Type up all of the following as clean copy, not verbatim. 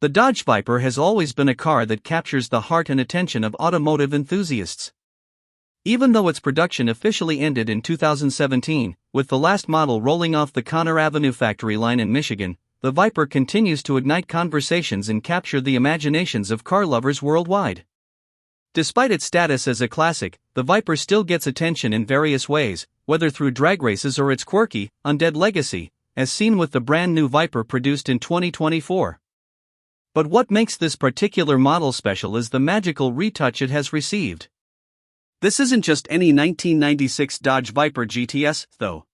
The Dodge Viper has always been a car that captures the heart and attention of automotive enthusiasts. Even though its production officially ended in 2017, with the last model rolling off the Conner Avenue factory line in Michigan, the Viper continues to ignite conversations and capture the imaginations of car lovers worldwide. Despite its status as a classic, the Viper still gets attention in various ways, whether through drag races or its quirky, undead legacy, as seen with the brand new Viper produced in 2024. But what makes this particular model special is the magical retouch it has received. This isn't just any 1996 Dodge Viper GTS, though.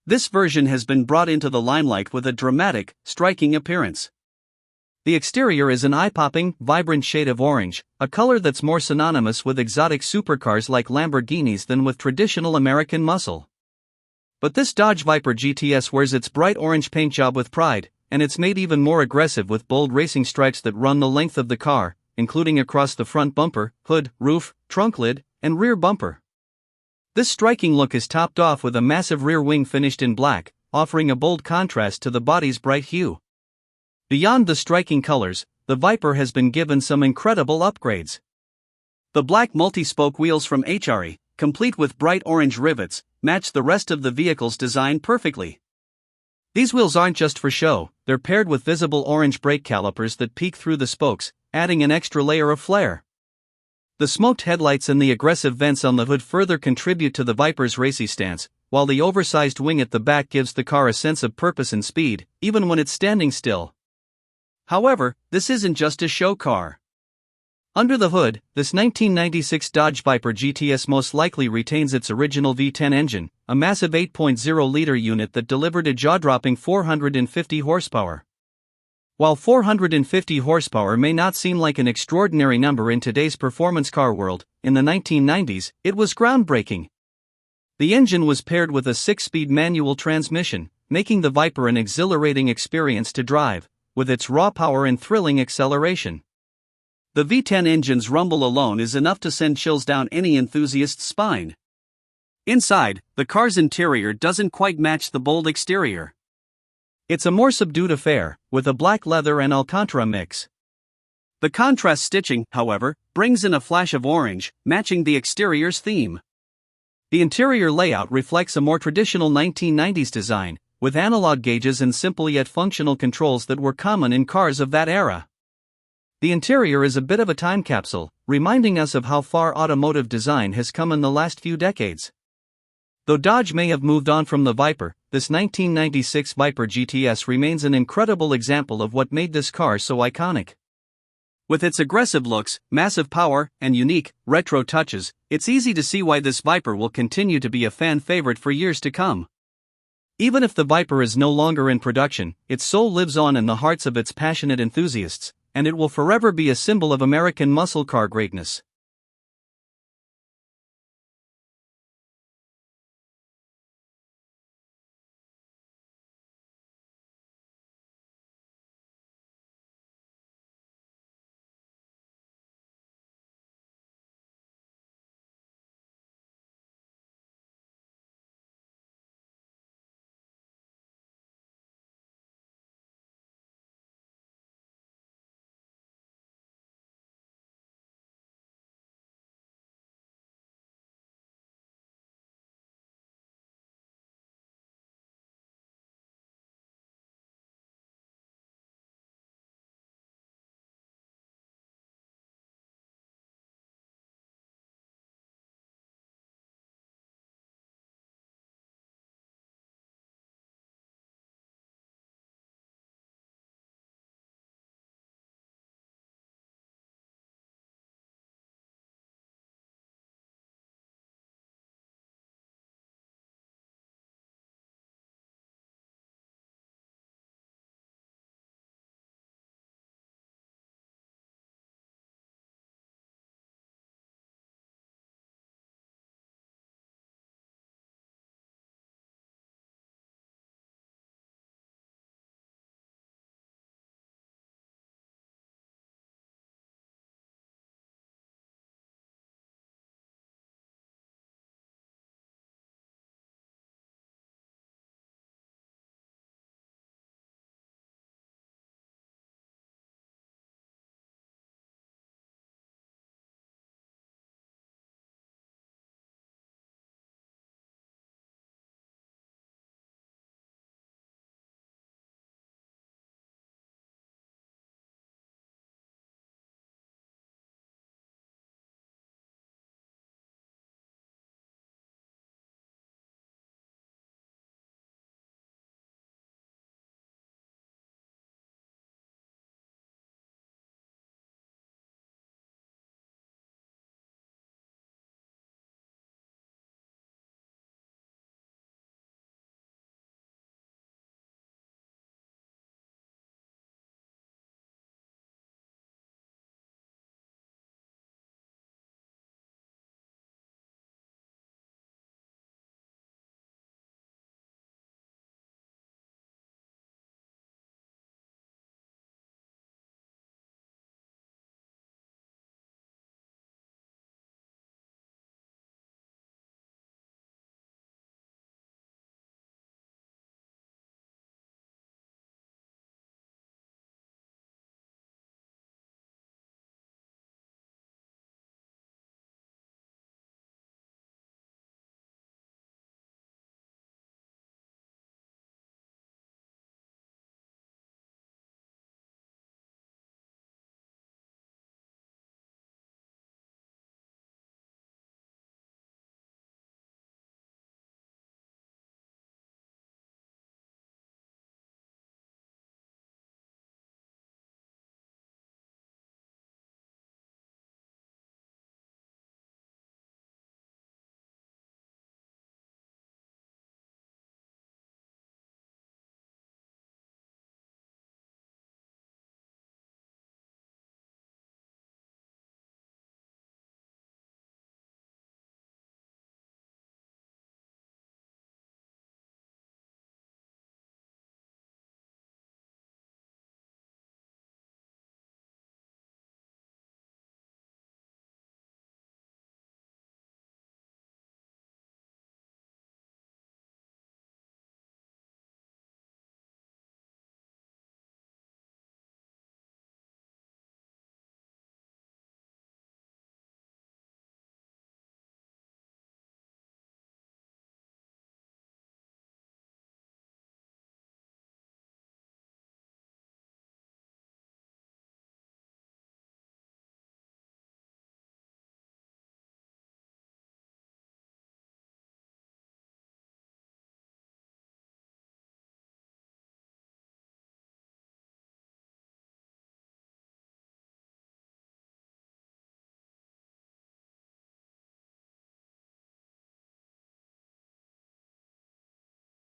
This version has been brought into the limelight with a dramatic, striking appearance. The exterior is an eye-popping, vibrant shade of orange, a color that's more synonymous with exotic supercars like Lamborghinis than with traditional American muscle. But this Dodge Viper GTS wears its bright orange paint job with pride, and it's made even more aggressive with bold racing stripes that run the length of the car, including across the front bumper, hood, roof, trunk lid, and rear bumper. This striking look is topped off with a massive rear wing finished in black, offering a bold contrast to the body's bright hue. Beyond the striking colors, the Viper has been given some incredible upgrades. The black multi-spoke wheels from HRE, complete with bright orange rivets, match the rest of the vehicle's design perfectly. These wheels aren't just for show, they're paired with visible orange brake calipers that peek through the spokes, adding an extra layer of flair. The smoked headlights and the aggressive vents on the hood further contribute to the Viper's racy stance, while the oversized wing at the back gives the car a sense of purpose and speed, even when it's standing still. However, this isn't just a show car. Under the hood, this 1996 Dodge Viper GTS most likely retains its original V10 engine, a massive 8.0-liter unit that delivered a jaw-dropping 450 horsepower. While 450 horsepower may not seem like an extraordinary number in today's performance car world, in the 1990s, it was groundbreaking. The engine was paired with a 6-speed manual transmission, making the Viper an exhilarating experience to drive, with its raw power and thrilling acceleration. The V10 engine's rumble alone is enough to send chills down any enthusiast's spine. Inside, the car's interior doesn't quite match the bold exterior. It's a more subdued affair, with a black leather and Alcantara mix. The contrast stitching, however, brings in a flash of orange, matching the exterior's theme. The interior layout reflects a more traditional 1990s design, with analog gauges and simple yet functional controls that were common in cars of that era. The interior is a bit of a time capsule, reminding us of how far automotive design has come in the last few decades. Though Dodge may have moved on from the Viper, this 1996 Viper GTS remains an incredible example of what made this car so iconic. With its aggressive looks, massive power, and unique, retro touches, it's easy to see why this Viper will continue to be a fan favorite for years to come. Even if the Viper is no longer in production, its soul lives on in the hearts of its passionate enthusiasts, and it will forever be a symbol of American muscle car greatness.